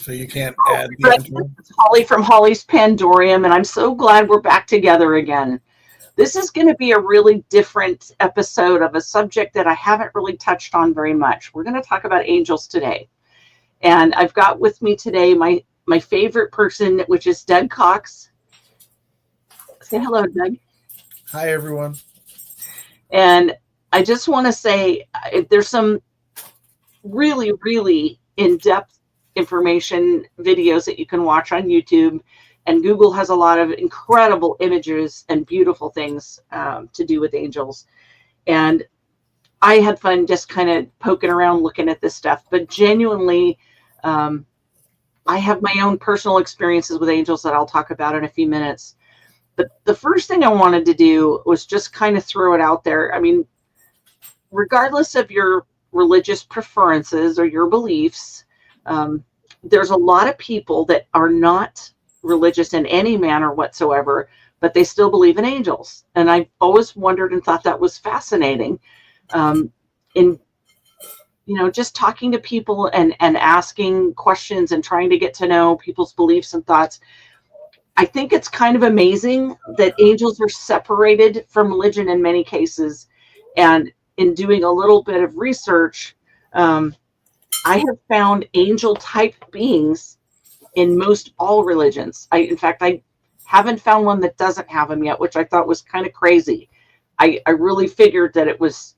So you can't add the Right. intro? It's Holly from Holly's Pandorium, and I'm so glad we're back together again. This is going to be a really different episode of a subject that I haven't really touched on very much. We're going to talk about angels today. And I've got with me today my favorite person, which is Doug Cox. Say hello, Doug. Hi, everyone. And I just want to say there's some really, really in-depth information videos that you can watch on YouTube. And Google has a lot of incredible images and beautiful things to do with angels. And I had fun just kind of poking around looking at this stuff. But genuinely, I have my own personal experiences with angels that I'll talk about in a few minutes. But the first thing I wanted to do was just kind of throw it out there. I mean, regardless of your religious preferences or your beliefs, there's a lot of people that are not religious in any manner whatsoever, but they still believe in angels. And I've always wondered and thought that was fascinating. In just talking to people and asking questions and trying to get to know people's beliefs and thoughts, I think it's kind of amazing that angels are separated from religion in many cases. And in doing a little bit of research, I have found angel type beings in most all religions. In fact, I haven't found one that doesn't have them yet, which I thought was kind of crazy. I really figured that it was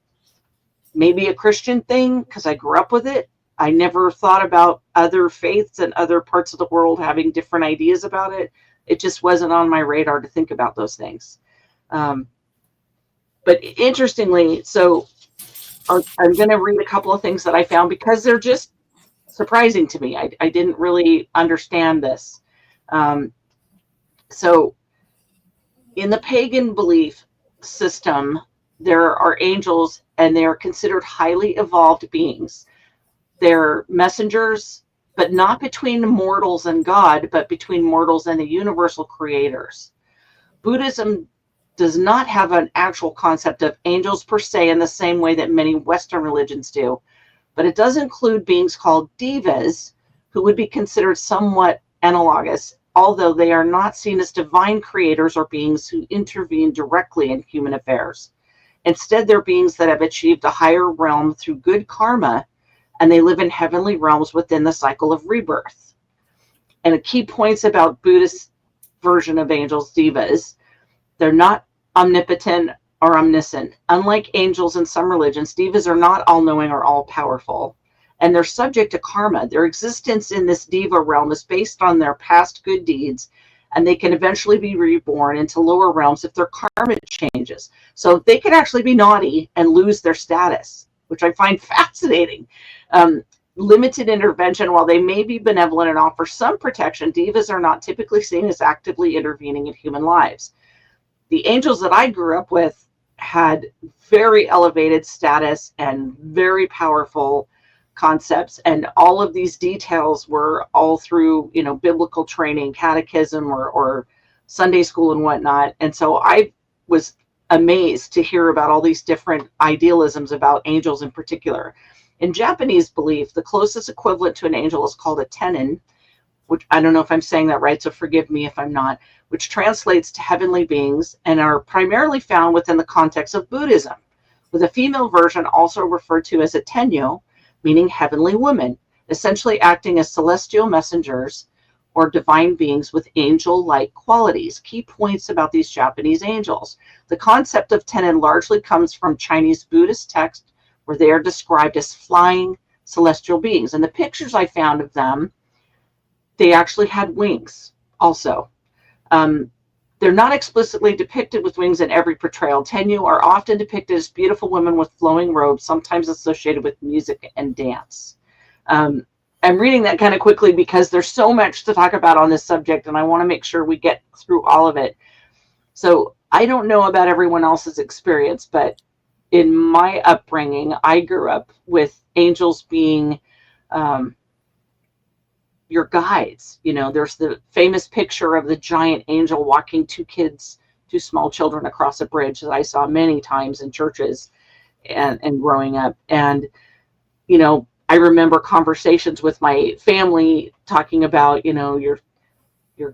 maybe a Christian thing because I grew up with it. I never thought about other faiths and other parts of the world having different ideas about it. It just wasn't on my radar to think about those things. But interestingly, so I'm going to read a couple of things that I found because they're just surprising to me. I didn't really understand this. So in the pagan belief system, there are angels and they're considered highly evolved beings. They're messengers, but not between mortals and God, but between mortals and the universal creators. Buddhism does not have an actual concept of angels per se in the same way that many Western religions do, but it does include beings called devas, who would be considered somewhat analogous, although they are not seen as divine creators or beings who intervene directly in human affairs. Instead, they're beings that have achieved a higher realm through good karma, and they live in heavenly realms within the cycle of rebirth. And a key points about Buddhist version of angels, devas, they're not omnipotent or omniscient. Unlike angels in some religions, devas are not all-knowing or all-powerful, and they're subject to karma. Their existence in this deva realm is based on their past good deeds, and they can eventually be reborn into lower realms if their karma changes. So they could actually be naughty and lose their status, which I find fascinating. Limited intervention, while they may be benevolent and offer some protection, devas are not typically seen as actively intervening in human lives. The angels that I grew up with had very elevated status and very powerful concepts, and all of these details were all through biblical training, catechism, or Sunday school and whatnot. And so I was amazed to hear about all these different idealisms about angels in particular. In Japanese belief, the closest equivalent to an angel is called a tenin, which I don't know if I'm saying that right, so forgive me if I'm not, which translates to heavenly beings and are primarily found within the context of Buddhism, with a female version also referred to as a tenyo, meaning heavenly woman, essentially acting as celestial messengers or divine beings with angel-like qualities. Key points about these Japanese angels. The concept of tenin largely comes from Chinese Buddhist texts, where they are described as flying celestial beings. And the pictures I found of them, they actually had wings also. They're not explicitly depicted with wings in every portrayal. Tenyu are often depicted as beautiful women with flowing robes, sometimes associated with music and dance. I'm reading that kind of quickly because there's so much to talk about on this subject, and I want to make sure we get through all of it. So I don't know about everyone else's experience, but in my upbringing, I grew up with angels being your guides. There's the famous picture of the giant angel walking two small children across a bridge that I saw many times in churches and growing up. And, I remember conversations with my family talking about, your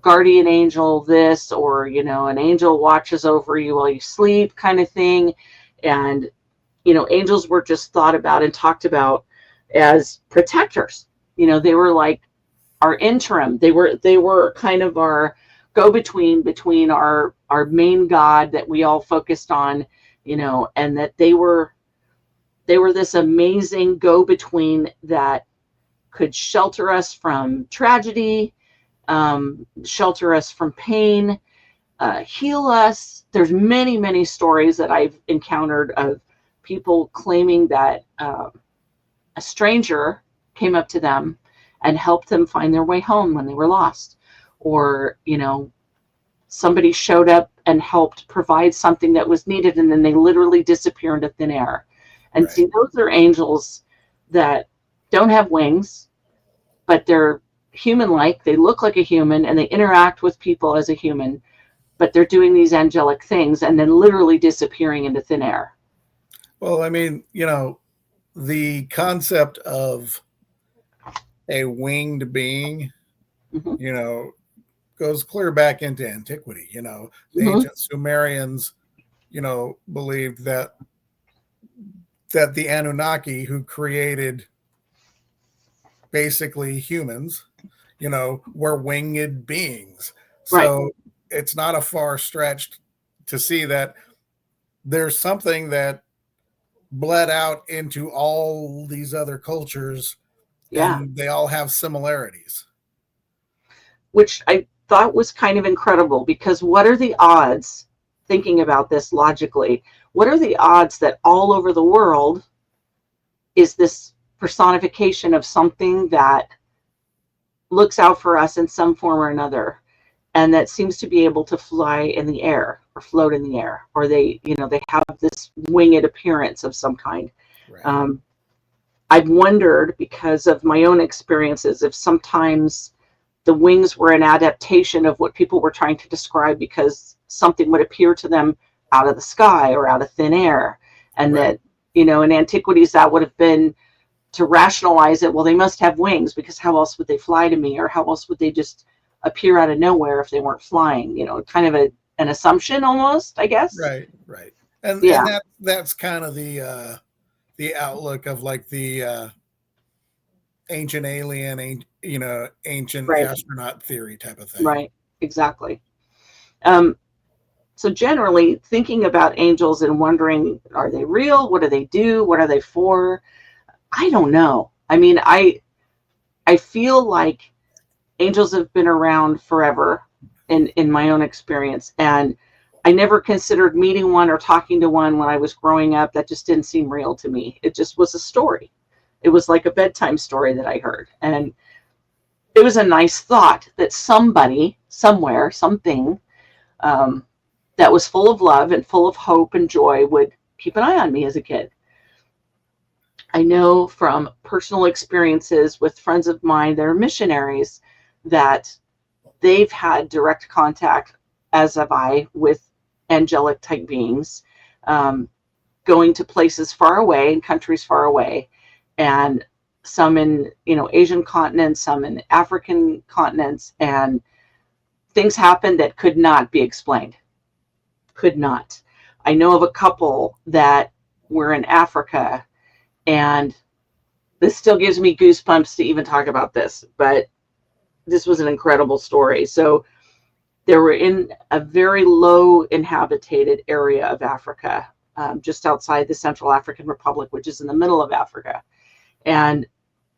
guardian angel this, or, an angel watches over you while you sleep kind of thing. And, angels were just thought about and talked about as protectors. They were like our interim. They were kind of our go-between between our main God that we all focused on, and that they were this amazing go-between that could shelter us from tragedy, shelter us from pain, heal us. There's many, many stories that I've encountered of people claiming that a stranger came up to them and helped them find their way home when they were lost. Or, somebody showed up and helped provide something that was needed, and then they literally disappear into thin air. And Right. see, those are angels that don't have wings, but they're human-like. They look like a human, and they interact with people as a human, but they're doing these angelic things and then literally disappearing into thin air. Well, I mean, the concept of a winged being, Hmm. goes clear back into antiquity. The Hmm. ancient Sumerians, believed that the Anunnaki, who created basically humans, were winged beings. Right. So it's not a far stretch to see that there's something that bled out into all these other cultures, Yeah. and they all have similarities. Which I thought was kind of incredible, because what are the odds, thinking about this logically, what are the odds that all over the world is this personification of something that looks out for us in some form or another, and that seems to be able to fly in the air or float in the air, or they have this winged appearance of some kind. Right. I've wondered, because of my own experiences, if sometimes the wings were an adaptation of what people were trying to describe, because something would appear to them out of the sky or out of thin air. And Right. that, in antiquities, that would have been to rationalize it. Well, they must have wings, because how else would they fly to me? Or how else would they just appear out of nowhere if they weren't flying? Kind of an assumption almost, I guess. Right. Right. And Yeah. that's kind of the outlook of like the ancient alien, ancient Right. astronaut theory type of thing. Right. Exactly. Um, so generally, thinking about angels and wondering, are they real? What do they do? What are they for? I don't know. I mean, I feel like angels have been around forever in my own experience, and I never considered meeting one or talking to one when I was growing up. That just didn't seem real to me. It just was a story. It was like a bedtime story that I heard, and it was a nice thought that somebody, somewhere, something, um, that was full of love and full of hope and joy would keep an eye on me as a kid. I know from personal experiences with friends of mine that are missionaries that they've had direct contact, as have I, with angelic type beings, um, going to places far away, in countries far away, and some in Asian continents, some in African continents, and things happened that could not be explained. Could not. I know of a couple that were in Africa, and this still gives me goosebumps to even talk about this, but this was an incredible story. So they were in a very low inhabited area of Africa, just outside the Central African Republic, which is in the middle of Africa. And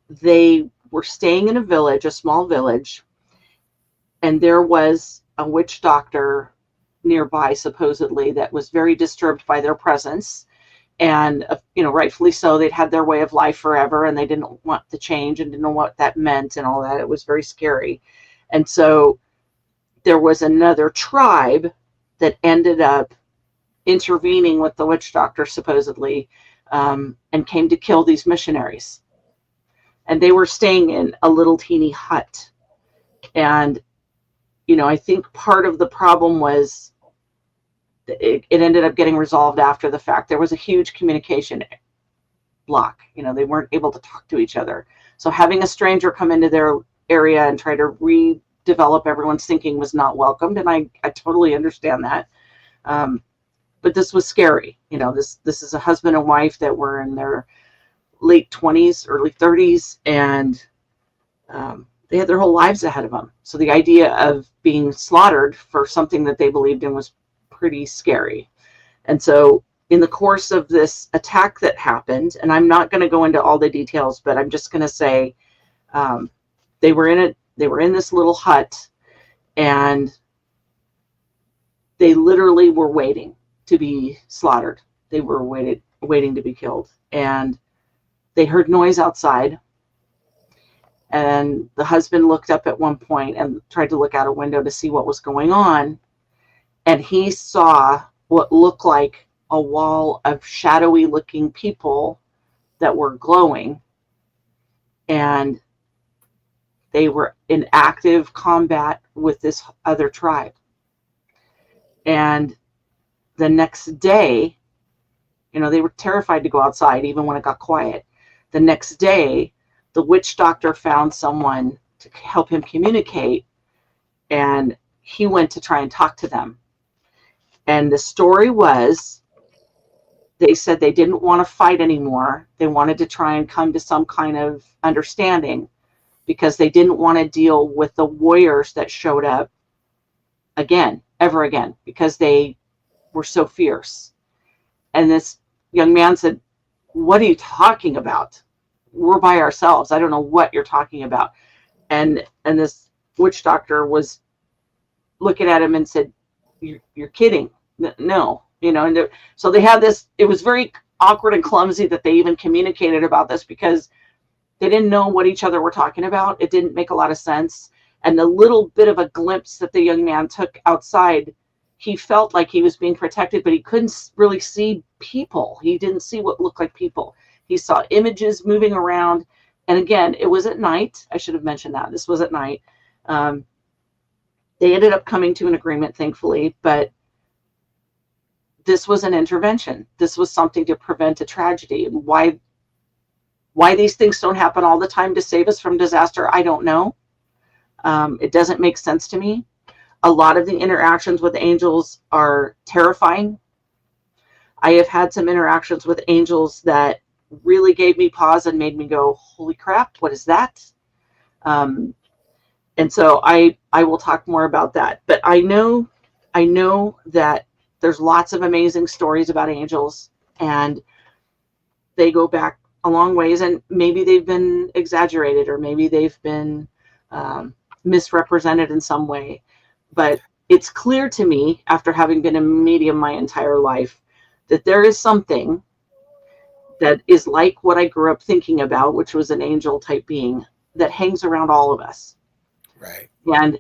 they were staying in a village, a small village, and there was a witch doctor nearby, supposedly, that was very disturbed by their presence. And rightfully so. They'd had their way of life forever, and they didn't want the change and didn't know what that meant and all that. It was very scary. And so there was another tribe that ended up intervening with the witch doctor, supposedly, and came to kill these missionaries. And they were staying in a little teeny hut. And I think part of the problem was it ended up getting resolved after the fact. There was a huge communication block. They weren't able to talk to each other. So having a stranger come into their area and try to redevelop everyone's thinking was not welcomed. And I totally understand that. But this was scary. This is a husband and wife that were in their late 20s, early 30s, and they had their whole lives ahead of them. So the idea of being slaughtered for something that they believed in was pretty scary. And so in the course of this attack that happened, and I'm not going to go into all the details, but I'm just going to say they were in this little hut, and they literally were waiting to be slaughtered. They were waiting to be killed. And they heard noise outside. And the husband looked up at one point and tried to look out a window to see what was going on. And he saw what looked like a wall of shadowy looking people that were glowing. And they were in active combat with this other tribe. And the next day, they were terrified to go outside, even when it got quiet. The next day, the witch doctor found someone to help him communicate, and he went to try and talk to them. And the story was, they said they didn't want to fight anymore. They wanted to try and come to some kind of understanding because they didn't want to deal with the warriors that showed up ever again, because they were so fierce. And this young man said, "What are you talking about? We're by ourselves. I don't know what you're talking about." And this witch doctor was looking at him and said, "You're kidding. No." And so they had this, it was very awkward and clumsy that they even communicated about this, because they didn't know what each other were talking about. It didn't make a lot of sense. And the little bit of a glimpse that the young man took outside, he felt like he was being protected, but he couldn't really see people. He didn't see what looked like people. He saw images moving around. And again, it was at night. I should have mentioned that. This was at night. They ended up coming to an agreement, thankfully, but this was an intervention. This was something to prevent a tragedy. And why these things don't happen all the time to save us from disaster, I don't know. It doesn't make sense to me. A lot of the interactions with angels are terrifying. I have had some interactions with angels that really gave me pause and made me go, "Holy crap, what is that?" And so I will talk more about that. But I know that there's lots of amazing stories about angels, and they go back a long ways, and maybe they've been exaggerated, or maybe they've been misrepresented in some way. But it's clear to me, after having been a medium my entire life, that there is something that is like what I grew up thinking about, which was an angel type being that hangs around all of us. Right. And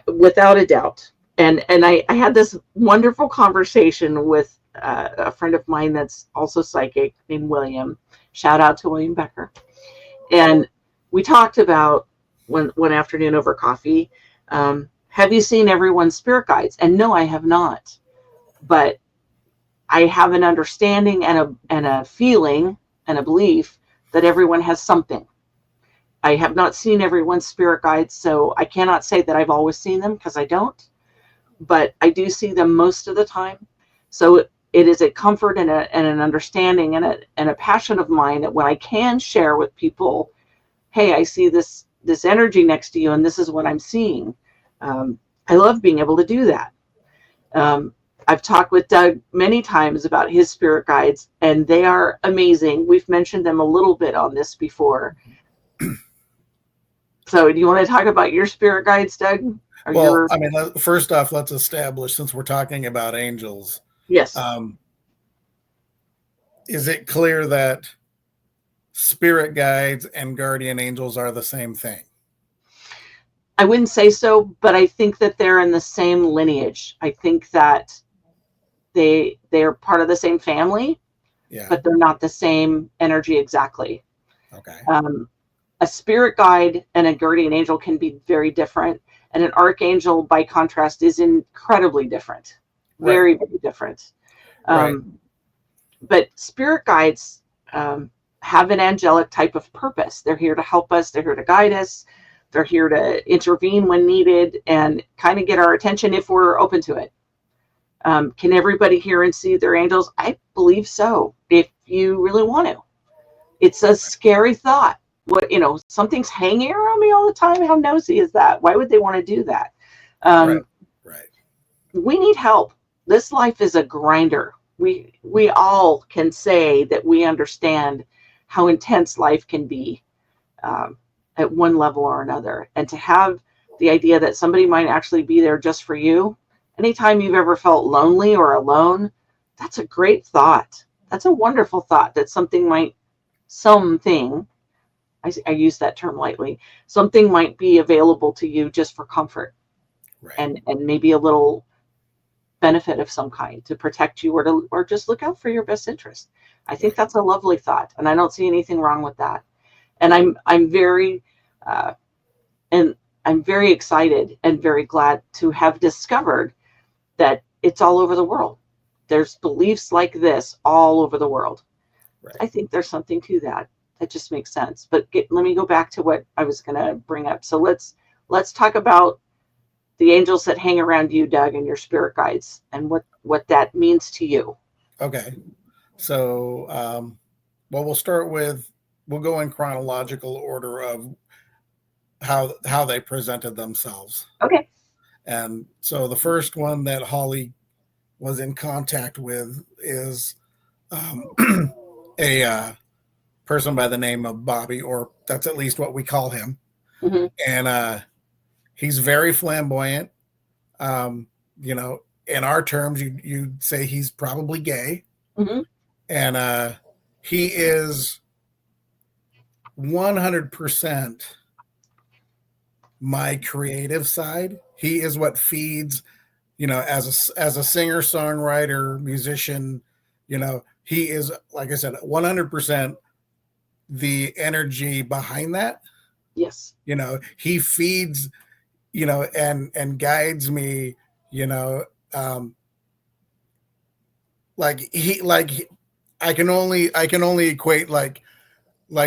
without a doubt. And I had this wonderful conversation with a friend of mine that's also psychic named William. Shout out to William Becker. And we talked about one afternoon over coffee, have you seen everyone's spirit guides? And no, I have not. But I have an understanding and a feeling and a belief that everyone has something. I have not seen everyone's spirit guides, so I cannot say that I've always seen them, because I don't. But I do see them most of the time. So it is a comfort and an understanding and a passion of mine that when I can share with people, hey, I see this energy next to you, and this is what I'm seeing. I love being able to do that. I've talked with Doug many times about his spirit guides, and they are amazing. We've mentioned them a little bit on this before. So do you want to talk about your spirit guides, Doug? I mean, first off, let's establish, since we're talking about angels. Yes. Is it clear that spirit guides and guardian angels are the same thing? I wouldn't say so, but I think that they're in the same lineage. I think that they're part of the same family, but they're not the same energy exactly. Okay. A spirit guide and a guardian angel can be very different, and an archangel, by contrast, is incredibly different. Very, very different. Right. But spirit guides, have an angelic type of purpose. They're here to help us. They're here to guide us. They're here to intervene when needed and kind of get our attention if we're open to it. Can everybody hear and see their angels? I believe so, if you really want to. It's a scary thought. Something's hanging around me all the time. How nosy is that? Why would they want to do that? Right. We need help. This life is a grinder. We all can say that we understand how intense life can be at one level or another. And to have the idea that somebody might actually be there just for you, anytime you've ever felt lonely or alone, that's a great thought. That's a wonderful thought that something, I use that term lightly, something might be available to you just for comfort. Right. And maybe a little benefit of some kind to protect you or just look out for your best interest. I think that's a lovely thought, and I don't see anything wrong with that. And I'm very excited and very glad to have discovered that it's all over the world. There's beliefs like this all over the world. Right. I think there's something to that. That just makes sense. But let me go back to what I was going to bring up. So let's talk about the angels that hang around you, Doug, and your spirit guides, and what that means to you. Okay. So, we'll go in chronological order of how they presented themselves. Okay. And so the first one that Holly was in contact with is a person by the name of Bobby, or that's at least what we call him. Mm-hmm. And he's very flamboyant. In our terms, you'd say he's probably gay. Mm-hmm. And he is 100% my creative side. He is what feeds, as a singer, songwriter, musician, he is, like I said, 100% the energy behind that. Yes. He feeds, and guides me, I can only equate like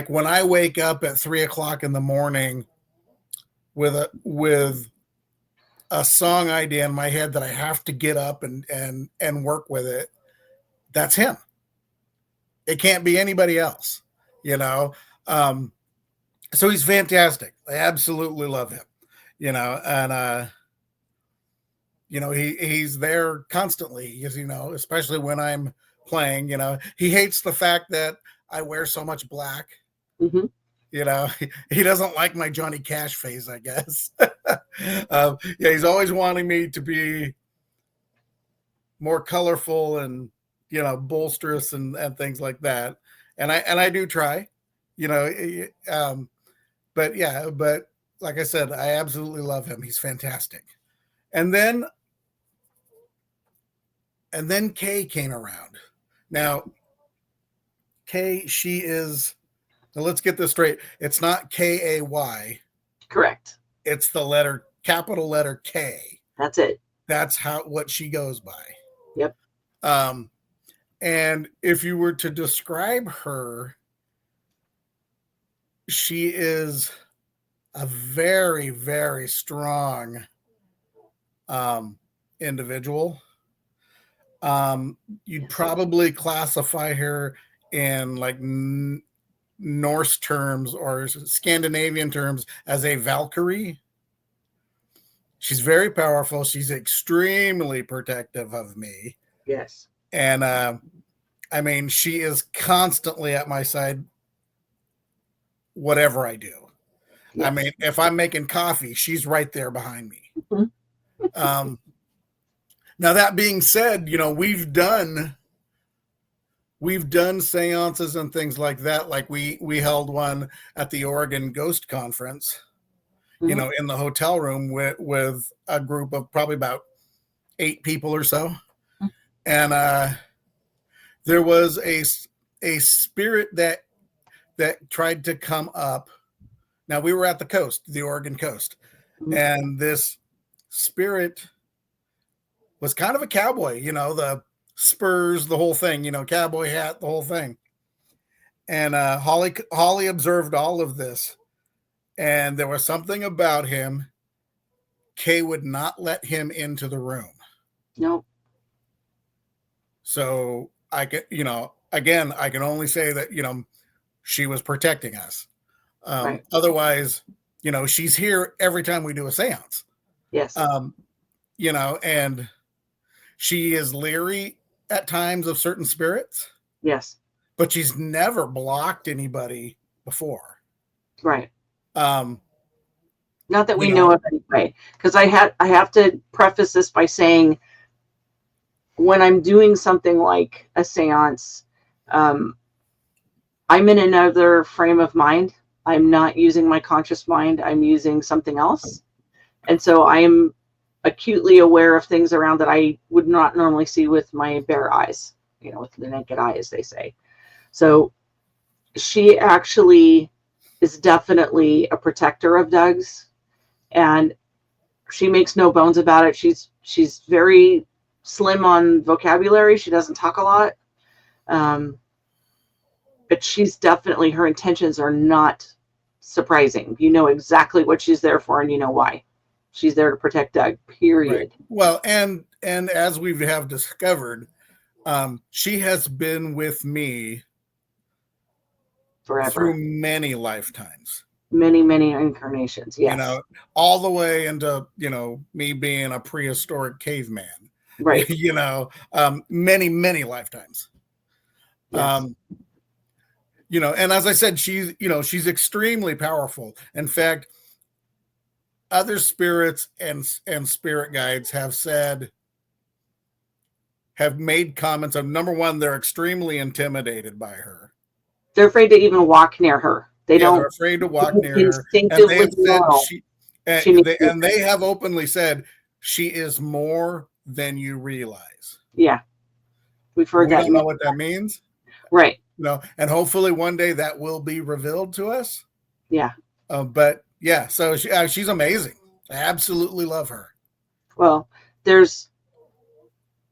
when I wake up at 3:00 in the morning with a song idea in my head that I have to get up and work with it. That's him. It can't be anybody else, so he's fantastic. I absolutely love him, and he's there constantly, especially when I'm playing. He hates the fact that I wear so much black. Mm-hmm. He doesn't like my Johnny Cash phase, I guess. He's always wanting me to be more colorful and bolsterous and things like that. And I do try, but like I said, I absolutely love him. He's fantastic. And then Kay came around. Now, Kay, she is. Now let's get this straight. It's not Kay. Correct. It's the capital letter K. That's it. That's what she goes by. Yep. And if you were to describe her, she is a very, very strong individual. You'd probably classify her in like Norse terms or Scandinavian terms as a Valkyrie. She's very powerful. She's extremely protective of me. Yes. And she is constantly at my side, whatever I do. Yes. If I'm making coffee, she's right there behind me. Mm-hmm. Now, that being said, we've done seances and things like that. Like we held one at the Oregon Ghost Conference, mm-hmm. In the hotel room with a group of probably about 8 people or so. Mm-hmm. And there was a spirit that tried to come up. Now, we were at the coast, the Oregon coast, mm-hmm. and this spirit was kind of a cowboy, the spurs, the whole thing, cowboy hat, the whole thing. And Holly observed all of this, and there was something about him. Kay would not let him into the room. No. So I can, again, I can only say that, she was protecting us. Right. Otherwise, she's here every time we do a seance. Yes. And she is leery at times of certain spirits. Yes. But she's never blocked anybody before. Right. Not that we know of anyway. Because I have to preface this by saying, when I'm doing something like a seance, I'm in another frame of mind. I'm not using my conscious mind. I'm using something else. And so I am acutely aware of things around that I would not normally see with my bare eyes, with the naked eye, as they say. So she actually is definitely a protector of Doug's, and she makes no bones about it. She's very slim on vocabulary. She doesn't talk a lot. But she's definitely, her intentions are not surprising. You know exactly what she's there for, and you know why. She's there to protect Doug, period. Right. Well, and as we have discovered, she has been with me forever, through many lifetimes, many incarnations. Yes. All the way into me being a prehistoric caveman, right? Many lifetimes. Yes. And as I said, she's extremely powerful. In fact, other spirits and spirit guides have made comments of, number one, they're extremely intimidated by her. They're afraid to even walk near her. They're afraid to walk near her. And they have said they have openly said she is more than you realize. Yeah. We've heard that. We don't know what that means. Right. And hopefully one day that will be revealed to us. Yeah. But yeah, so she's amazing. I absolutely love her. Well, there's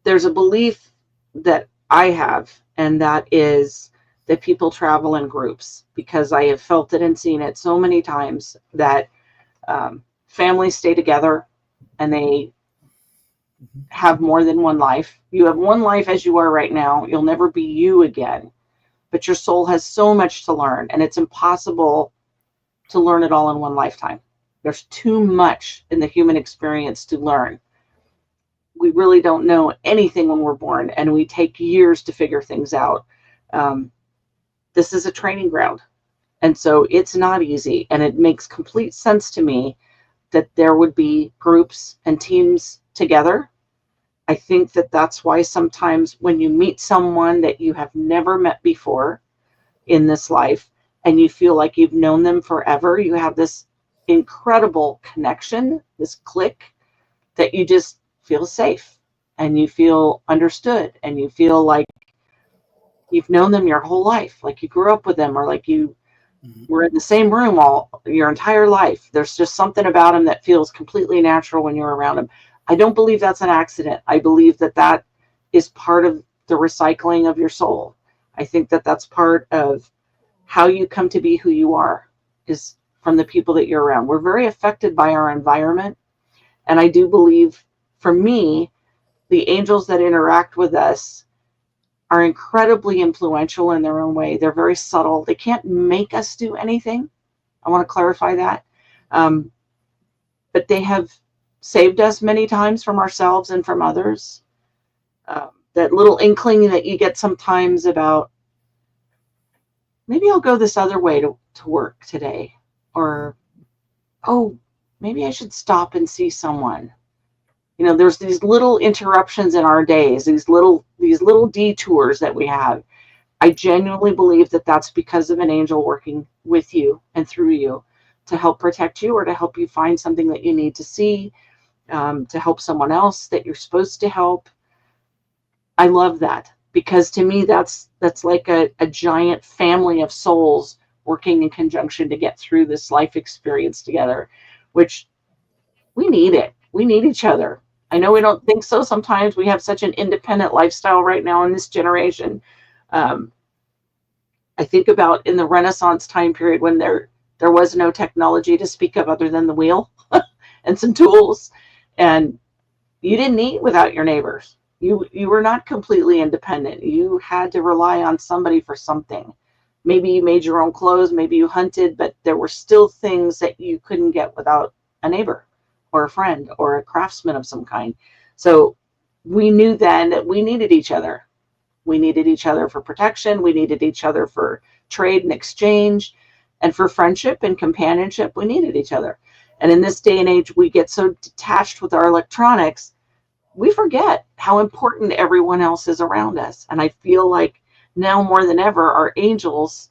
a belief that I have, and that is that people travel in groups, because I have felt it and seen it so many times that families stay together and they have more than one life. You have one life as you are right now. You'll never be you again, but your soul has so much to learn, and it's impossible to learn it all in one lifetime. There's too much in the human experience to learn. We really don't know anything when we're born, and we take years to figure things out. This is a training ground, and so it's not easy, and it makes complete sense to me that there would be groups and teams together. I think that that's why sometimes when you meet someone that you have never met before in this life, and you feel like you've known them forever, you have this incredible connection, this click, that you just feel safe and you feel understood, and you feel like you've known them your whole life, like you grew up with them, or like you were in the same room all your entire life. There's just something about them that feels completely natural when you're around them. I don't believe that's an accident. I believe that that is part of the recycling of your soul. I think that that's part of how you come to be who you are, is from the people that you're around. We're very affected by our environment. And I do believe, for me, the angels that interact with us are incredibly influential in their own way. They're very subtle. They can't make us do anything. I want to clarify that. But they have saved us many times from ourselves and from others. That little inkling that you get sometimes about, maybe I'll go this other way to work today, or, oh, maybe I should stop and see someone. There's these little interruptions in our days, these little detours that we have. I genuinely believe that that's because of an angel working with you and through you to help protect you, or to help you find something that you need to see, to help someone else that you're supposed to help. I love that, because to me, that's like a giant family of souls working in conjunction to get through this life experience together, which we need it. We need each other. I know we don't think so sometimes. We have such an independent lifestyle right now in this generation. I think about in the Renaissance time period when there was no technology to speak of other than the wheel and some tools, and you didn't eat without your neighbors. You were not completely independent. You had to rely on somebody for something. Maybe you made your own clothes, maybe you hunted, but there were still things that you couldn't get without a neighbor or a friend or a craftsman of some kind. So we knew then that we needed each other. We needed each other for protection. We needed each other for trade and exchange, and for friendship and companionship. We needed each other. And in this day and age, we get so detached with our electronics, we forget how important everyone else is around us. And I feel like now more than ever, our angels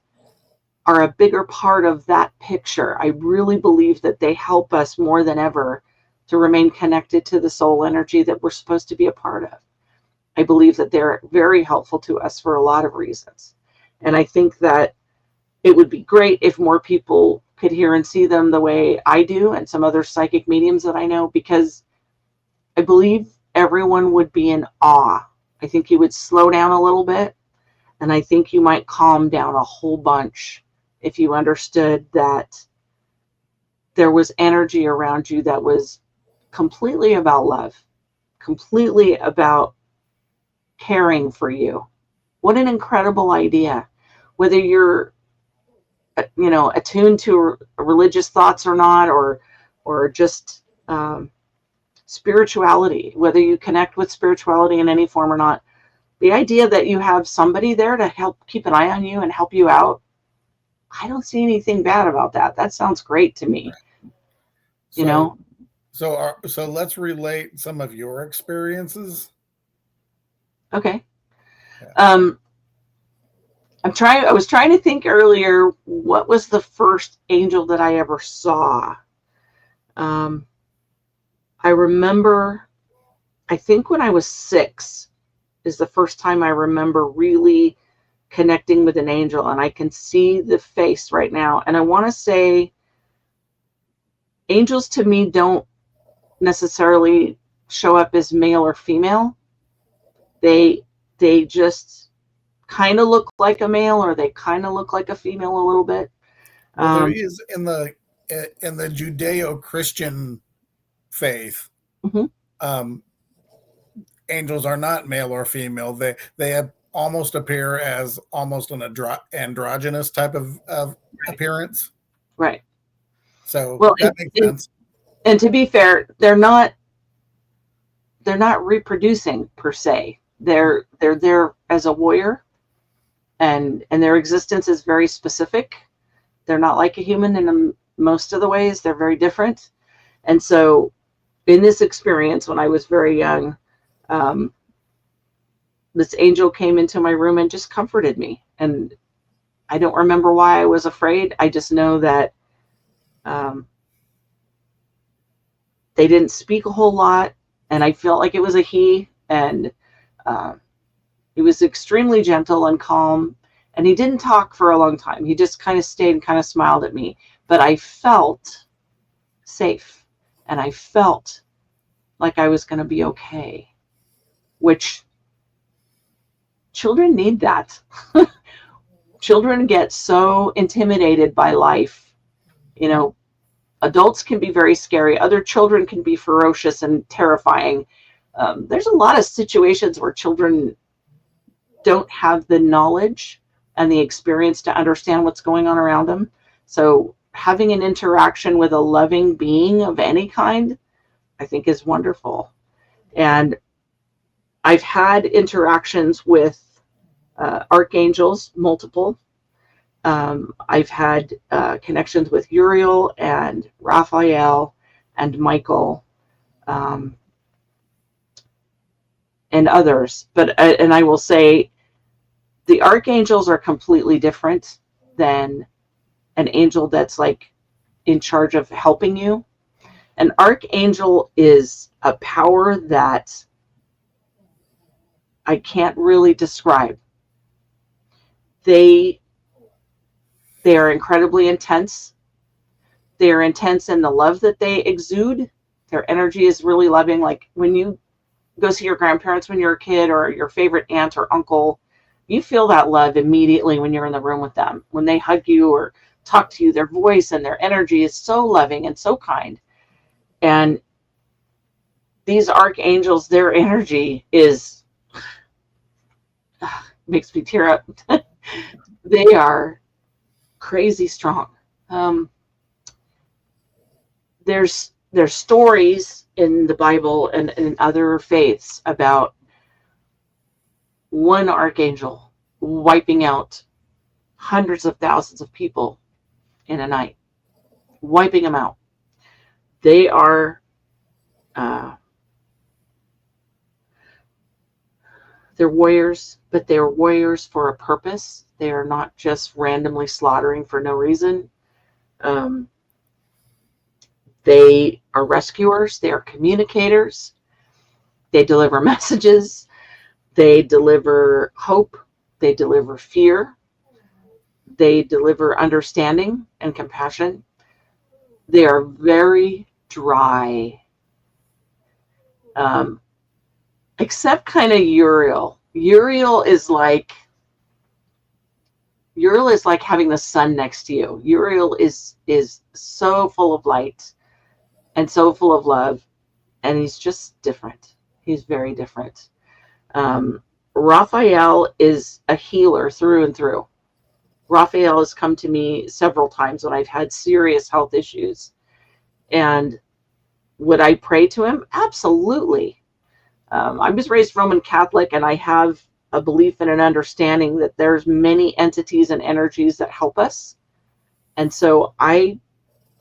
are a bigger part of that picture. I really believe that they help us more than ever to remain connected to the soul energy that we're supposed to be a part of. I believe that they're very helpful to us for a lot of reasons. And I think that it would be great if more people could hear and see them the way I do and some other psychic mediums that I know, because I believe everyone would be in awe. I think you would slow down a little bit, and I think you might calm down a whole bunch if you understood that there was energy around you that was completely about love, completely about caring for you. What an incredible idea. Whether you're attuned to religious thoughts or not, or just spirituality, whether you connect with spirituality in any form or not, the idea that you have somebody there to help keep an eye on you and help you out, I don't see anything bad about that. That sounds great to me. So let's relate some of your experiences. Okay. Yeah. I was trying to think earlier, what was the first angel that I ever saw? I remember, I think when I was 6 is the first time I remember really connecting with an angel, and I can see the face right now. And I want to say angels to me don't necessarily show up as male or female. They just kind of look like a male, or they kind of look like a female a little bit. Well, there is in the Judeo-Christian faith, angels are not male or female. They almost appear as almost an androgynous type of appearance. Right. So that makes sense. And to be fair, they're not reproducing per se. They're there as a warrior, and their existence is very specific. They're not like a human in most of the ways. They're very different. And so in this experience, when I was very young, this angel came into my room and just comforted me. And I don't remember why I was afraid. I just know that they didn't speak a whole lot, and I felt like it was a he, and he was extremely gentle and calm, and he didn't talk for a long time. He just kind of stayed and kind of smiled at me, but I felt safe, and I felt like I was going to be okay, which children need that. Children get so intimidated by life. Adults can be very scary. Other children can be ferocious and terrifying. There's a lot of situations where children don't have the knowledge and the experience to understand what's going on around them. So having an interaction with a loving being of any kind, I think, is wonderful. And I've had interactions with archangels, multiple. I've had connections with Uriel and Raphael and Michael and others. But and I will say the archangels are completely different than an angel that's like in charge of helping you. An archangel is a power that I can't really describe. They are incredibly intense. They are intense in the love that they exude. Their energy is really loving. Like when you go see your grandparents when you're a kid, or your favorite aunt or uncle, You feel that love immediately when you're in the room with them. When they hug you or talk to you, their voice and their energy is so loving and so kind. And these archangels, their energy is makes me tear up. They are crazy strong. There's stories in the Bible and in other faiths about one archangel wiping out hundreds of thousands of people in a night, wiping them out. They are they're warriors, but they're warriors for a purpose. They are not just randomly slaughtering for no reason. They are rescuers. They are communicators. They deliver messages. They deliver hope. They deliver fear. They deliver understanding and compassion. They are very dry. Except kind of Uriel. Uriel is like having the sun next to you. Uriel is so full of light and so full of love, and he's just different. He's very different. Raphael is a healer through and through. Raphael has come to me several times when I've had serious health issues. And would I pray to him? Absolutely. I was raised Roman Catholic, and I have a belief and an understanding that there's many entities and energies that help us. And so I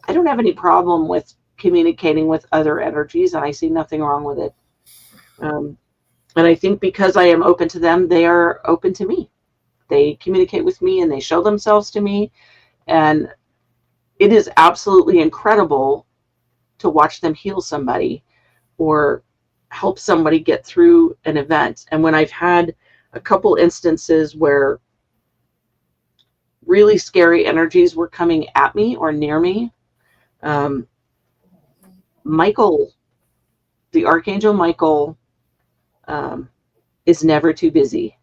don't have any problem with communicating with other energies, and I see nothing wrong with it. And I think because I am open to them, they are open to me. They communicate with me and they show themselves to me. And it is absolutely incredible to watch them heal somebody or help somebody get through an event. And when I've had a couple instances where really scary energies were coming at me or near me, Michael, the Archangel Michael, is never too busy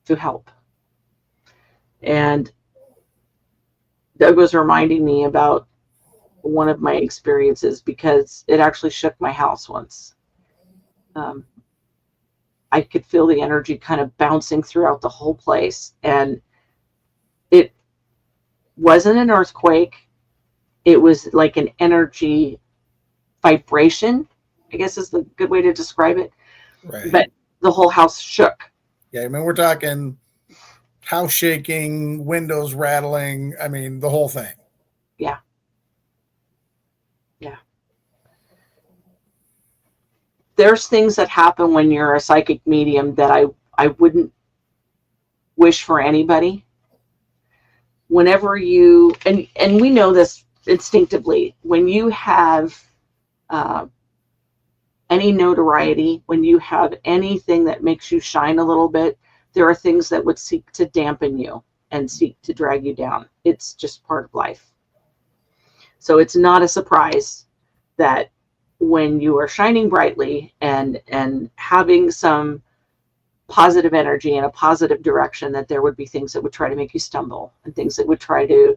to help. And Doug was reminding me about one of my experiences because it actually shook my house once. I could feel the energy kind of bouncing throughout the whole place, and it wasn't an earthquake. It was like an energy vibration, I guess is the good way to describe it. Right. But the whole house shook. Yeah, I mean, we're talking house shaking, windows rattling. I mean, the whole thing. Yeah. Yeah. There's things that happen when you're a psychic medium that I wouldn't wish for anybody. Whenever you, and we know this instinctively, when you have any notoriety, when you have anything that makes you shine a little bit, there are things that would seek to dampen you and seek to drag you down. It's just part of life. So it's not a surprise that when you are shining brightly and having some positive energy in a positive direction, that there would be things that would try to make you stumble and things that would try to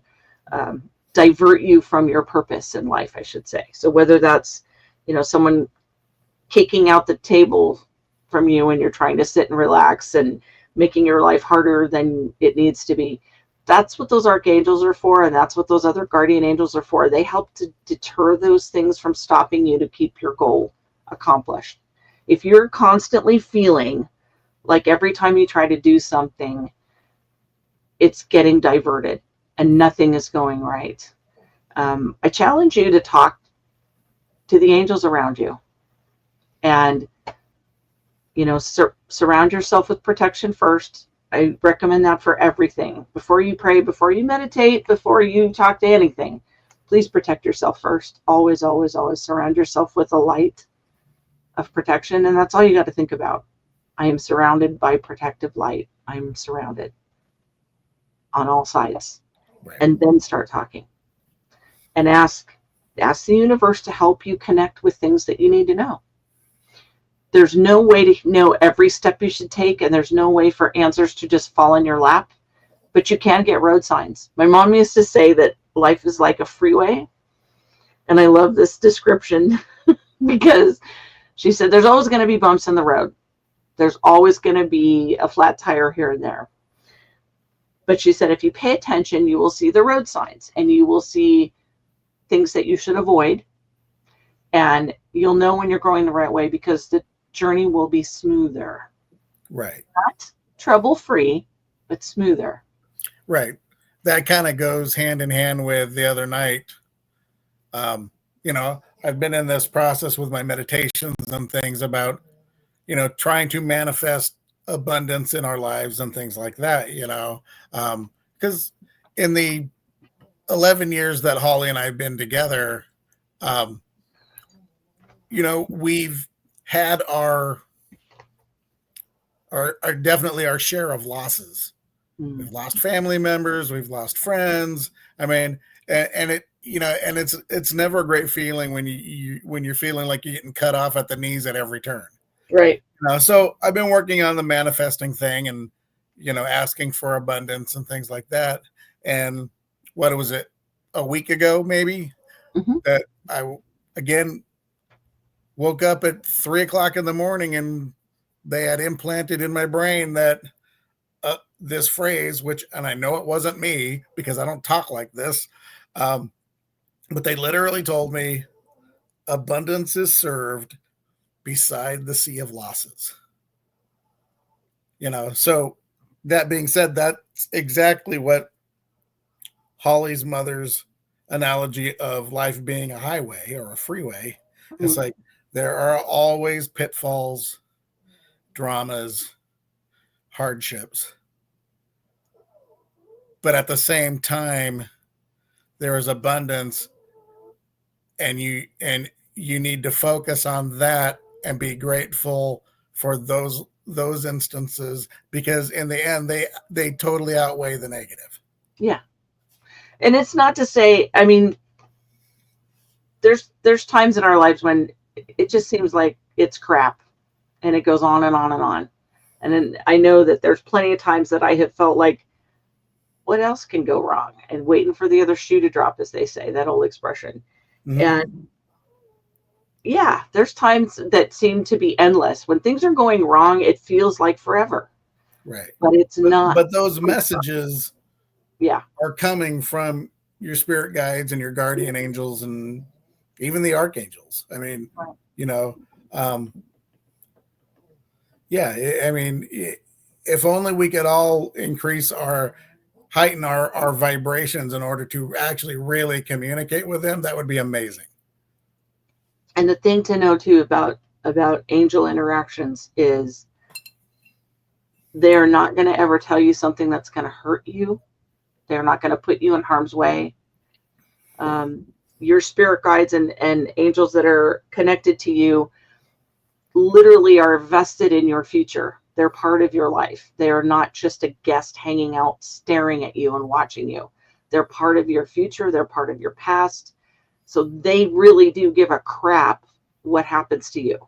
divert you from your purpose in life, I should say. So whether that's, someone kicking out the table from you when you're trying to sit and relax and making your life harder than it needs to be, that's what those archangels are for, and that's what those other guardian angels are for. They help to deter those things from stopping you to keep your goal accomplished. If you're constantly feeling like every time you try to do something, it's getting diverted and nothing is going right, I challenge you to talk to the angels around you and, surround yourself with protection first. I recommend that for everything. Before you pray, before you meditate, before you talk to anything, please protect yourself first. Always, always, always surround yourself with a light of protection. And that's all you got to think about. I am surrounded by protective light. I'm surrounded on all sides. Right. And then start talking and ask the universe to help you connect with things that you need to know. there's no way to know every step you should take, and there's no way for answers to just fall in your lap, but you can get road signs. My mom used to say that life is like a freeway, and I love this description because she said there's always going to be bumps in the road. There's always going to be a flat tire here and there. But she said if you pay attention, you will see the road signs, and you will see things that you should avoid, and you'll know when you're going the right way because the journey will be smoother. Right. Not trouble-free, but smoother. Right. That kind of goes hand in hand with the other night. I've been in this process with my meditations and things about, trying to manifest abundance in our lives and things like that, because in the 11 years that Holly and I have been together, we've had our definitely our share of losses. We've lost family members, we've lost friends. I mean, and it, and it's never a great feeling when you're feeling like you're getting cut off at the knees at every turn. Right. So I've been working on the manifesting thing and, asking for abundance and things like that. And what was it? A week ago, maybe, that I again woke up at 3:00 in the morning and they had implanted in my brain that this phrase, and I know it wasn't me because I don't talk like this, but they literally told me abundance is served beside the sea of losses. So that being said, that's exactly what Holly's mother's analogy of life being a highway or a freeway. It's like there are always pitfalls, dramas, hardships. But at the same time, there is abundance, and you need to focus on that and be grateful for those instances, because in the end they totally outweigh the negative. Yeah. And it's not to say, I mean, there's times in our lives when it just seems like it's crap and it goes on and on and on. And then I know that there's plenty of times that I have felt like, what else can go wrong? And waiting for the other shoe to drop, as they say, that old expression. And yeah, there's times that seem to be endless. When things are going wrong, it feels like forever. Right. But it's not. But those messages are coming from your spirit guides and your guardian angels and even the archangels. I mean, I mean, if only we could all heighten our vibrations in order to actually really communicate with them, that would be amazing. And the thing to know too about angel interactions is they're not going to ever tell you something that's going to hurt you. They're not going to put you in harm's way. Your spirit guides and angels that are connected to you literally are vested in your future. They're part of your life. They are not just a guest hanging out, staring at you and watching you. They're part of your future. They're part of your past. So they really do give a crap what happens to you.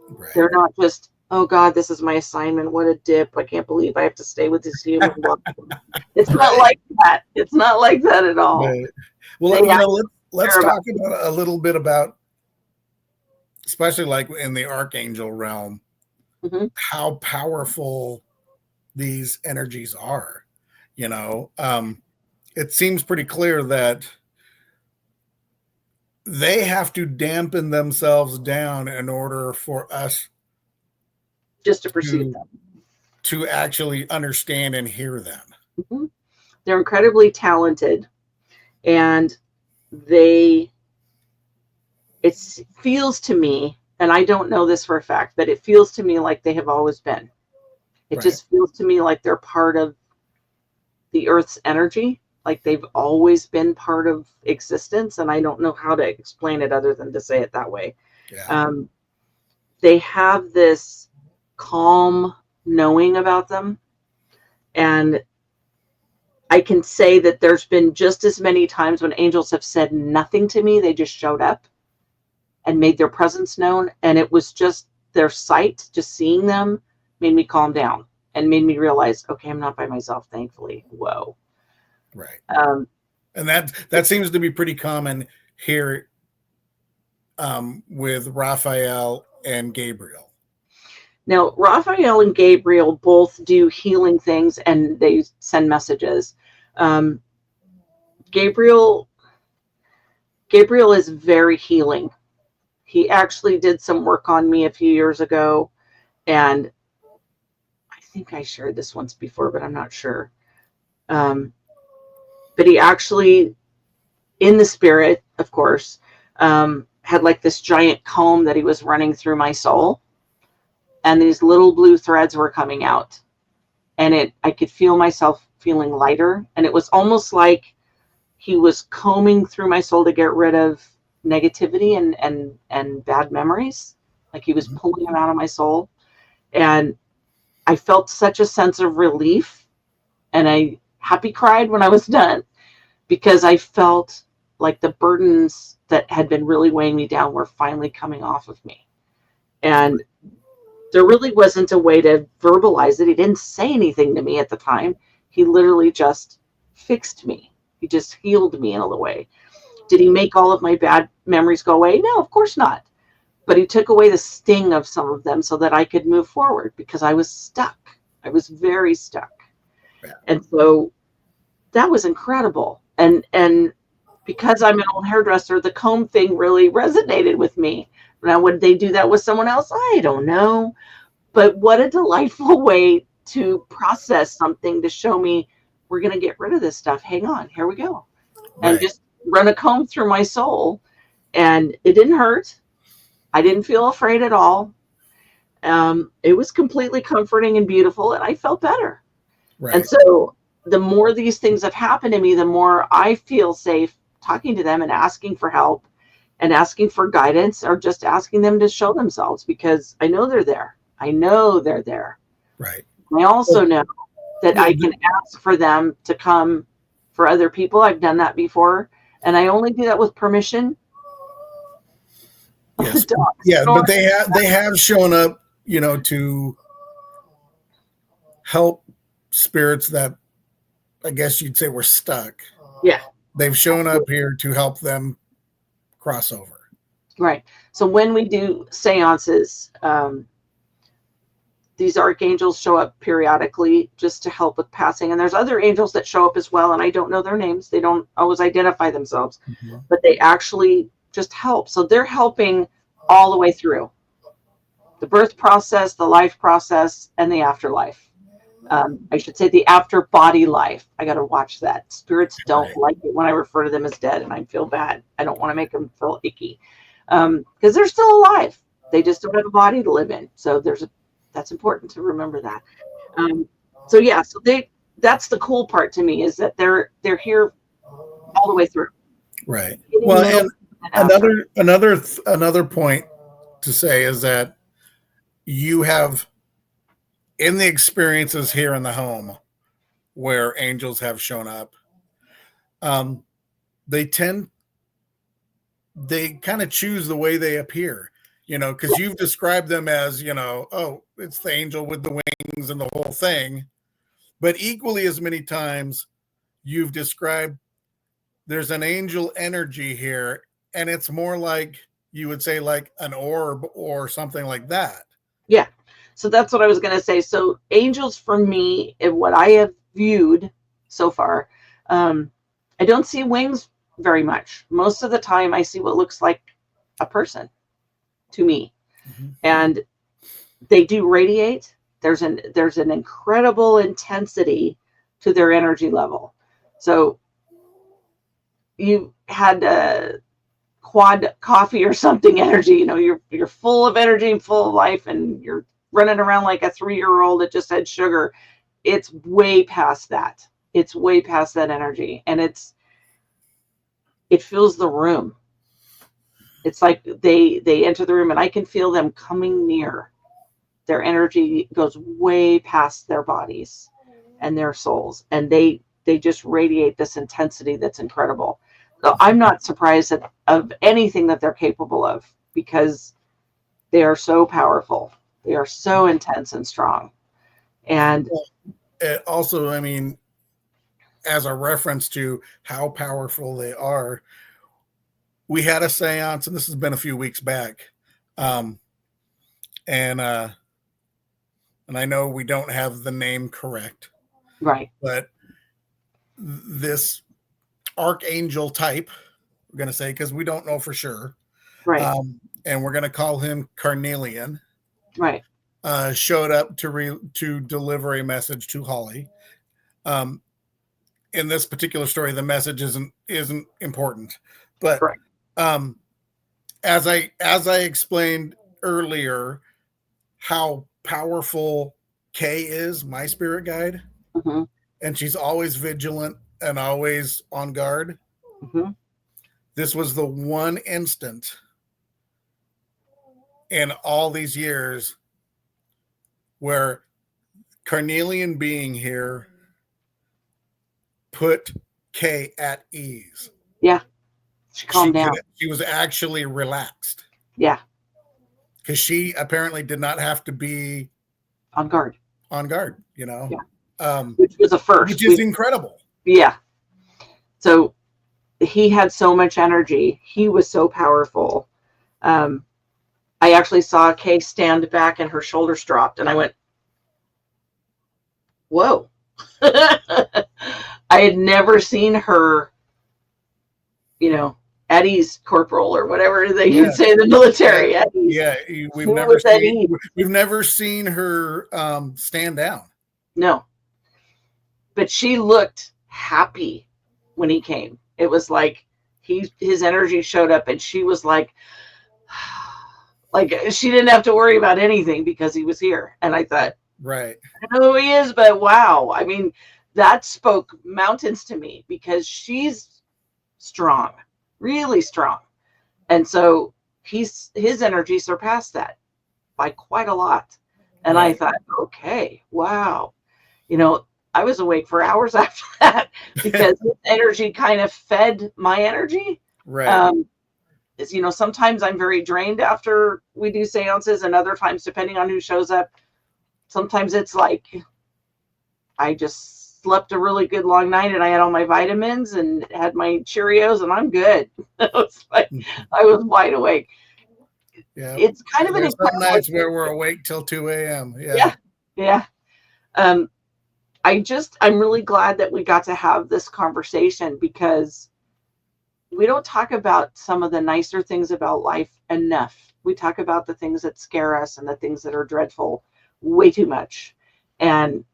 Right. They're not just, oh God, this is my assignment. What a dip. I can't believe I have to stay with this human. It's not like that. It's not like that at all. Right. Well, let's talk about a little bit about, especially like in the archangel realm, how powerful these energies are. It seems pretty clear that they have to dampen themselves down in order for us just to perceive them, to actually understand and hear them. They're incredibly talented, and it feels to me, and I don't know this for a fact, but it feels to me like they have always been. It just feels to me like they're part of the Earth's energy, like they've always been part of existence. And I don't know how to explain it other than to say it that way. Yeah. They have this calm knowing about them. And I can say that there's been just as many times when angels have said nothing to me. They just showed up and made their presence known. And it was just their sight, just seeing them, made me calm down and made me realize, okay, I'm not by myself, thankfully. Whoa. Right. Um, And that seems to be pretty common here with Raphael and Gabriel. Now, Raphael and Gabriel both do healing things, and they send messages. Gabriel is very healing. He actually did some work on me a few years ago, and I think I shared this once before, but I'm not sure. But he actually, in the spirit, of course, had like this giant comb that he was running through my soul, and these little blue threads were coming out, and I could feel myself feeling lighter, and it was almost like he was combing through my soul to get rid of negativity and bad memories, like he was pulling them out of my soul. And I felt such a sense of relief, and I happy cried when I was done, because I felt like the burdens that had been really weighing me down were finally coming off of me. And there really wasn't a way to verbalize it. He didn't say anything to me at the time. He literally just fixed me. He just healed me in a way. Did he make all of my bad memories go away? No, of course not. But he took away the sting of some of them so that I could move forward, because I was stuck. I was very stuck. Yeah. And so that was incredible. And because I'm an old hairdresser, the comb thing really resonated with me. Now, would they do that with someone else? I don't know. But what a delightful way to process something, to show me, we're going to get rid of this stuff. Hang on, here we go. Right. And just run a comb through my soul. And it didn't hurt. I didn't feel afraid at all. It was completely comforting and beautiful, and I felt better. Right. And so the more these things have happened to me, the more I feel safe talking to them and asking for help and asking for guidance, or just asking them to show themselves, because I know they're there. I know they're there. Right. I also know that I can ask for them to come for other people. I've done that before, and I only do that with permission. Yes. Yeah, but they have shown up, to help spirits that I guess you'd say were stuck. Yeah. They've shown up here to help them cross over. Right. So when we do seances, these archangels show up periodically just to help with passing. And there's other angels that show up as well, and I don't know their names. They don't always identify themselves, but they actually just help. So they're helping all the way through the birth process, the life process, and the afterlife. I should say the after body life. I got to watch that. Spirits don't like it when I refer to them as dead, and I feel bad. I don't want to make them feel icky, because they're still alive. They just don't have a body to live in. So that's important to remember that. So that's the cool part to me, is that they're here all the way through. Right. Well, and another point to say is that you have, in the experiences here in the home where angels have shown up, they kind of choose the way they appear, because you've described them as, oh, it's the angel with the wings and the whole thing. But equally as many times you've described there's an angel energy here, and it's more like, you would say, like an orb or something like that. Yeah. So that's what I was going to say. So angels, for me, and what I have viewed so far, I don't see wings very much. Most of the time I see what looks like a person to me. Mm-hmm. And they do radiate. There's an incredible intensity to their energy level. So you had a quad coffee or something energy, you're full of energy and full of life, and you're running around like a 3-year-old that just had sugar. It's way past that. It's way past that energy. And it fills the room. It's like they enter the room, and I can feel them coming near. Their energy goes way past their bodies and their souls. And they just radiate this intensity that's incredible. So I'm not surprised of anything that they're capable of, because They are so powerful. They are so intense and strong. And also, I mean, as a reference to how powerful they are, we had a seance, and this has been a few weeks back. And I know we don't have the name correct, right. but this archangel type, we're going to say, because we don't know for sure. Right. And we're going to call him Carnelian. Right. Showed up to deliver a message to Holly. In this particular story, the message isn't important, but as I explained earlier, how powerful Kay is, my spirit guide, mm-hmm. and she's always vigilant and always on guard. Mm-hmm. This was the one instant in all these years where Carnelian being here put Kay at ease. Yeah. She calmed down. She was actually relaxed. Yeah. Because she apparently did not have to be on guard, you know? Yeah. Which was a first. Which is incredible. Yeah. So he had so much energy. He was so powerful. I actually saw Kay stand back and her shoulders dropped, and I went, whoa. I had never seen her, you know, at ease, corporal, or whatever they can say in the military. Yeah, we've never seen her stand down. No. But she looked happy when he came. It was like his energy showed up, and she was like she didn't have to worry about anything because he was here. And I thought, right, I know who he is, but wow. I mean, that spoke mountains to me, because she's strong, really strong. And so his energy surpassed that by quite a lot. And I thought, okay, wow. You know, I was awake for hours after that because his energy kind of fed my energy. Right. You know, sometimes I'm very drained after we do seances, and other times, depending on who shows up, sometimes it's like I just slept a really good long night and I had all my vitamins and had my Cheerios and I'm good. I was wide awake. Yeah. It's kind of an some nights where we're awake till 2 a.m. Yeah. I'm really glad that we got to have this conversation, because we don't talk about some of the nicer things about life enough. We talk about the things that scare us and the things that are dreadful way too much. And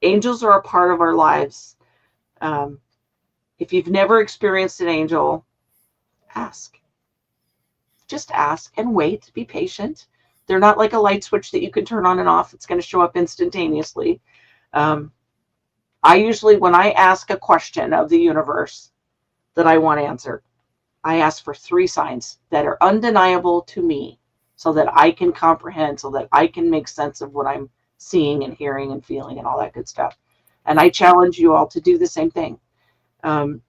angels are a part of our lives. If you've never experienced an angel, ask. Just ask and wait. Be patient. They're not like a light switch that you can turn on and off. It's going to show up instantaneously. I usually, when I ask a question of the universe that I want answered, I ask for 3 signs that are undeniable to me, so that I can comprehend, so that I can make sense of what I'm seeing and hearing and feeling and all that good stuff. And I challenge you all to do the same thing. The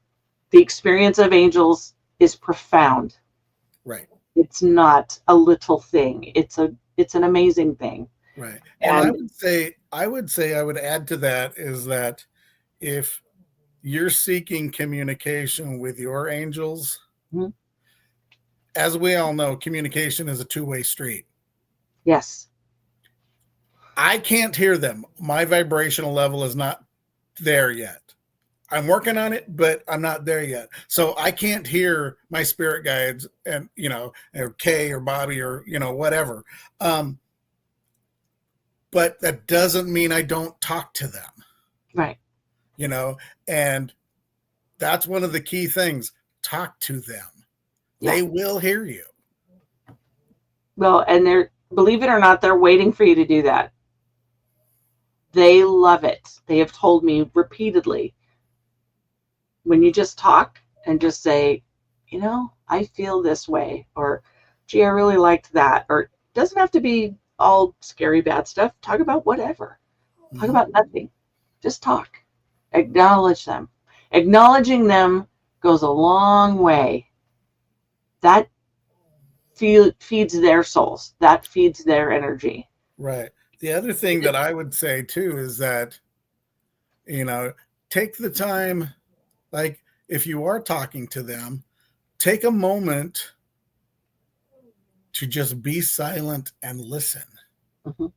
experience of angels is profound. Right. It's not a little thing. It's an amazing thing. Right. And I would add to that is that if you're seeking communication with your angels, mm-hmm. as we all know, communication is a 2-way street. Yes. I can't hear them. My vibrational level is not there yet. I'm working on it, but I'm not there yet. So I can't hear my spirit guides and, you know, or Kay or Bobby or, you know, whatever. But that doesn't mean I don't talk to them. Right. You know, and that's one of the key things. Talk to them. Yeah. They will hear you. Well, and believe it or not, they're waiting for you to do that. They love it. They have told me repeatedly, when you just talk and just say, you know, I feel this way, or gee, I really liked that, or it doesn't have to be all scary bad stuff. Talk about whatever. Mm-hmm. Talk about nothing. Just talk. Acknowledge them. Acknowledging them goes a long way. That feeds their souls. That feeds their energy. Right. The other thing that I would say too is that, take the time, like if you are talking to them, take a moment to just be silent and listen. Mm-hmm.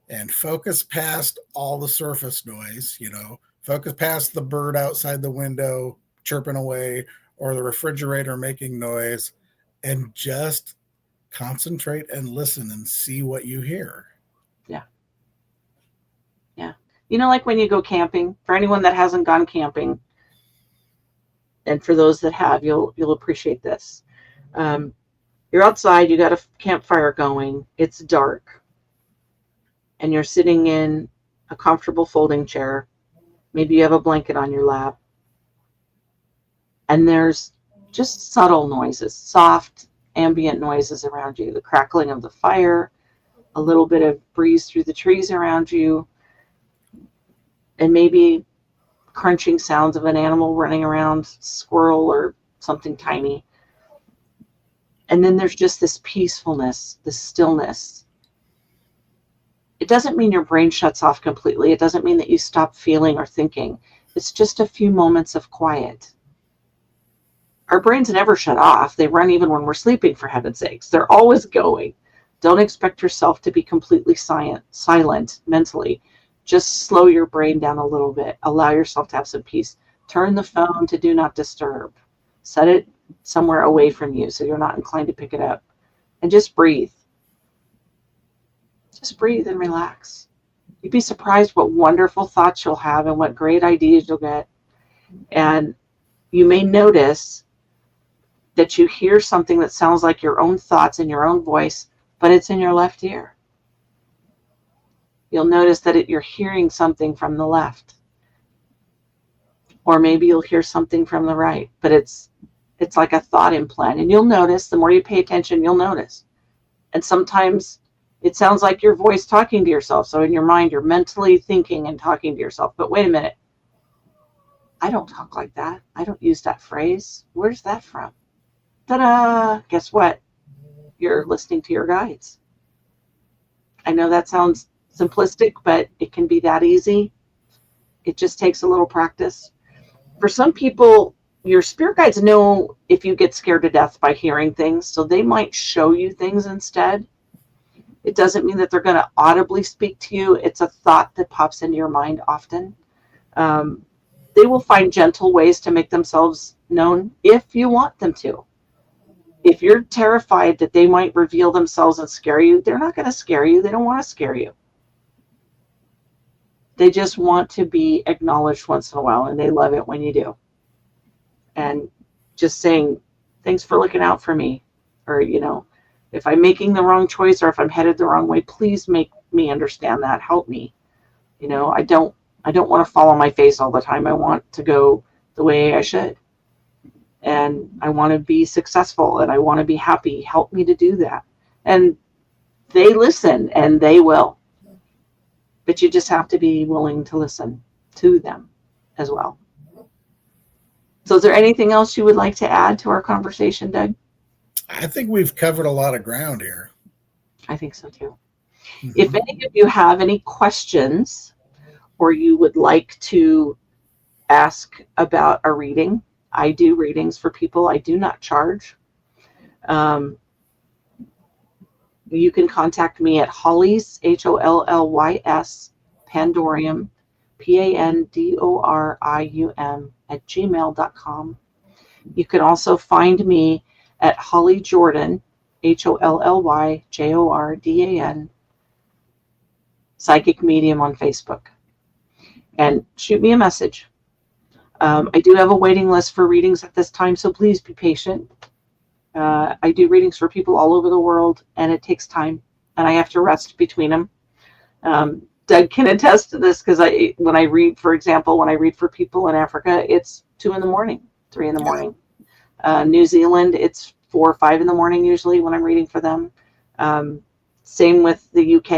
And focus past all the surface noise, focus past the bird outside the window chirping away or the refrigerator making noise, and just concentrate and listen and see what you hear. Yeah. Yeah. Like when you go camping, for anyone that hasn't gone camping, and for those that have, you'll appreciate this. You're outside, you got a campfire going, it's dark, and you're sitting in a comfortable folding chair. Maybe you have a blanket on your lap, and there's just subtle noises, soft ambient noises around you, the crackling of the fire, a little bit of breeze through the trees around you, and maybe crunching sounds of an animal running around, squirrel or something tiny. And then there's just this peacefulness, this stillness. It doesn't mean your brain shuts off completely. It doesn't mean that you stop feeling or thinking. It's just a few moments of quiet. Our brains never shut off. They run even when we're sleeping, for heaven's sakes. They're always going. Don't expect yourself to be completely silent mentally. Just slow your brain down a little bit. Allow yourself to have some peace. Turn the phone to do not disturb. Set it somewhere away from you so you're not inclined to pick it up. And just breathe. Just breathe and relax. You'd be surprised what wonderful thoughts you'll have and what great ideas you'll get. And you may notice that you hear something that sounds like your own thoughts in your own voice, but it's in your left ear. You'll notice that you're hearing something from the left. Or maybe you'll hear something from the right, but it's like a thought implant. And you'll notice, the more you pay attention, you'll notice. And sometimes it sounds like your voice talking to yourself. So in your mind, you're mentally thinking and talking to yourself. But wait a minute. I don't talk like that. I don't use that phrase. Where's that from? Ta-da! Guess what? You're listening to your guides. I know that sounds simplistic, but it can be that easy. It just takes a little practice. For some people, your spirit guides know if you get scared to death by hearing things, so they might show you things instead. It doesn't mean that they're going to audibly speak to you. It's a thought that pops into your mind often. They will find gentle ways to make themselves known if you want them to. If you're terrified that they might reveal themselves and scare you, they're not going to scare you. They don't want to scare you. They just want to be acknowledged once in a while, and they love it when you do. And just saying, thanks for looking out for me. Or, if I'm making the wrong choice or if I'm headed the wrong way, please make me understand that. Help me. I don't want to fall on my face all the time. I want to go the way I should. And I want to be successful and I want to be happy. Help me to do that. And they listen, and they will. But you just have to be willing to listen to them as well. So is there anything else you would like to add to our conversation, Doug? I think we've covered a lot of ground here. I think so too. Mm-hmm. If any of you have any questions or you would like to ask about a reading, I do readings for people. I do not charge. You can contact me at Hollys, HOLLYS, Pandorium, PANDORIUM @gmail.com. You can also find me at Holly Jordan, HOLLYJORDAN, Psychic Medium on Facebook. And shoot me a message. I do have a waiting list for readings at this time, so please be patient. I do readings for people all over the world, and it takes time, and I have to rest between them. Doug can attest to this because when I read for people in Africa, it's 2 a.m, 3 a.m. New Zealand, it's 4 or 5 a.m. usually when I'm reading for them. Same with the UK.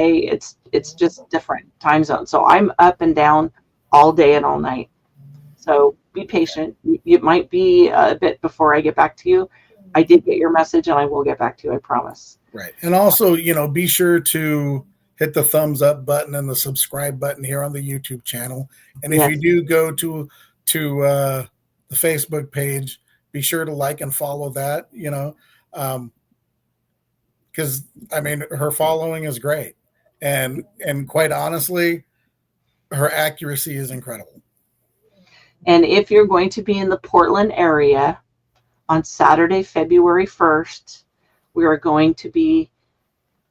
It's just different time zones. So I'm up and down all day and all night. So be patient. It might be a bit before I get back to you, I did get your message, and I will get back to you. I promise. Right. And also, be sure to hit the thumbs up button and the subscribe button here on the YouTube channel. And if Yes. you do go to the Facebook page, be sure to like and follow that, because her following is great. And quite honestly, her accuracy is incredible. And if you're going to be in the Portland area on Saturday, February 1st, we are going to be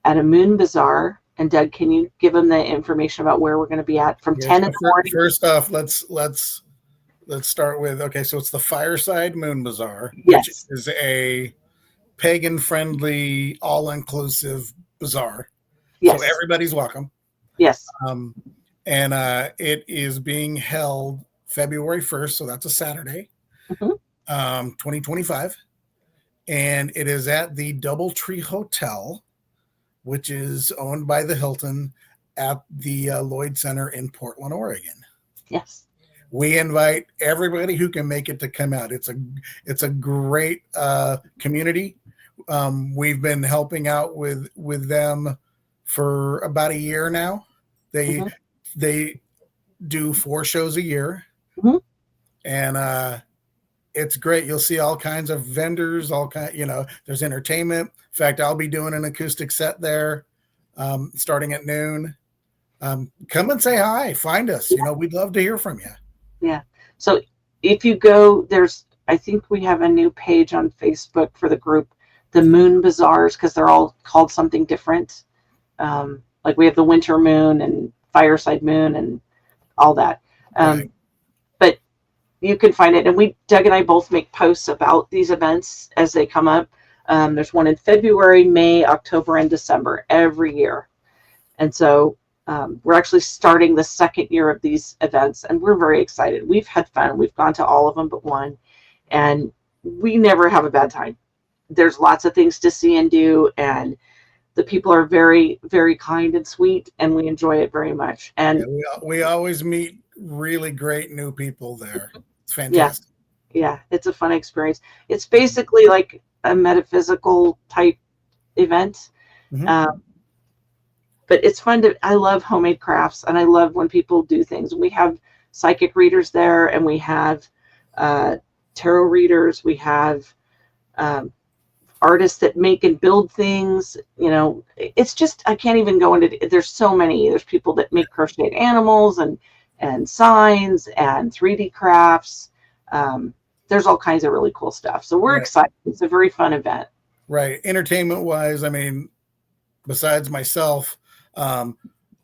at a Moon Bazaar. And Doug, can you give them the information about where we're going to be at from 10 in the morning? First off, let's start with, okay, so it's the Fireside Moon Bazaar, yes. which is a pagan-friendly, all-inclusive bazaar. Yes. So everybody's welcome. Yes. And it is being held February 1st, so that's a Saturday, 2025. And it is at the Doubletree Hotel, which is owned by the Hilton at the Lloyd Center in Portland, Oregon. Yes. We invite everybody who can make it to come out. It's a great community. We've been helping out with them for about a year now. They do 4 shows a year, and it's great. You'll see all kinds of vendors, there's entertainment. In fact, I'll be doing an acoustic set there, starting at noon. Come and say hi. Find us. We'd love to hear from you. Yeah. So if you go, I think we have a new page on Facebook for the group, the Moon Bazaars, because they're all called something different. Like we have the Winter Moon and Fireside Moon and all that. Right. But you can find it. And Doug and I both make posts about these events as they come up. There's one in February, May, October, and December every year. And so we're actually starting the 2nd year of these events, and we're very excited. We've had fun. We've gone to all of them but one, and we never have a bad time. There's lots of things to see and do, and the people are very, very kind and sweet, and we enjoy it very much. And we always meet really great new people there. It's fantastic. Yeah, it's a fun experience. It's basically like a metaphysical type event. But it's fun I love homemade crafts, and I love when people do things. We have psychic readers there, and we have tarot readers. We have artists that make and build things. It's just, I can't even go into, there's so many. There's people that make crocheted animals and signs and 3D crafts. There's all kinds of really cool stuff. So we're excited. It's a very fun event. Right. Entertainment wise, besides myself,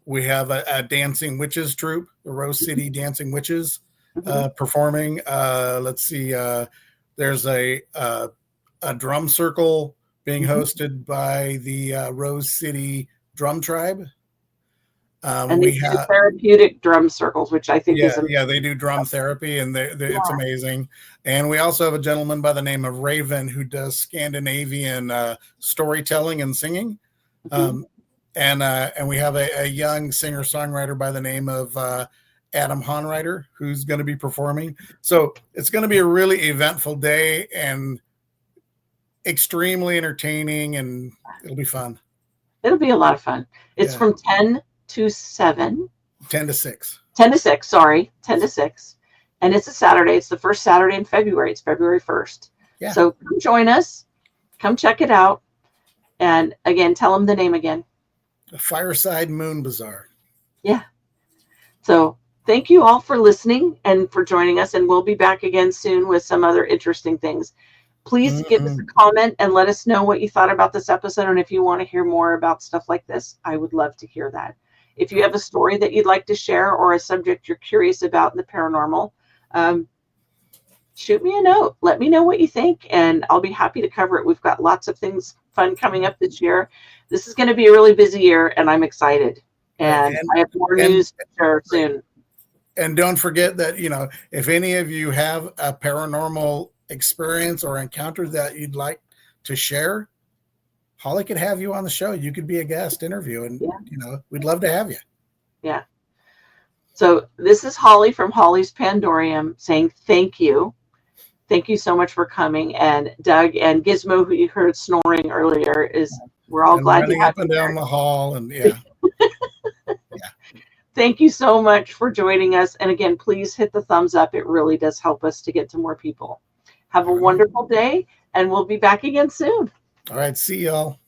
we have a dancing witches troupe, the Rose City Dancing Witches, performing. Let's see, there's a drum circle being hosted by the Rose City Drum Tribe. And we have therapeutic drum circles, which I think is amazing. Yeah, they do drum therapy, and it's amazing. And we also have a gentleman by the name of Raven who does Scandinavian storytelling and singing. And we have a young singer-songwriter by the name of Adam Honreiter who's going to be performing. So it's going to be a really eventful day and extremely entertaining, and it'll be fun. It'll be a lot of fun. It's from 10 to 7. 10 to 6. 10 to 6, sorry. 10 to 6. And it's a Saturday. It's the first Saturday in February. It's February 1st. Yeah. So come join us. Come check it out. And again, tell them the name again. The Fireside Moon Bazaar. Yeah. So thank you all for listening and for joining us. And we'll be back again soon with some other interesting things. Please give us a comment and let us know what you thought about this episode. And if you want to hear more about stuff like this, I would love to hear that. If you have a story that you'd like to share or a subject you're curious about in the paranormal, shoot me a note. Let me know what you think, and I'll be happy to cover it. We've got lots of things fun coming up this year. This is going to be a really busy year, and I'm excited. And I have more news to share soon. And don't forget that, if any of you have a paranormal experience or encounter that you'd like to share, Holly could have you on the show. You could be a guest interview, and we'd love to have you. Yeah. So this is Holly from Holly's Pandorium saying thank you. Thank you so much for coming. And Doug and Gizmo, who you heard snoring earlier, we're all And glad to running have up and you down here. the hall, and yeah. Thank you so much for joining us. And again, please hit the thumbs up. It really does help us to get to more people. Have a All right. wonderful day, and we'll be back again soon. All right, see y'all.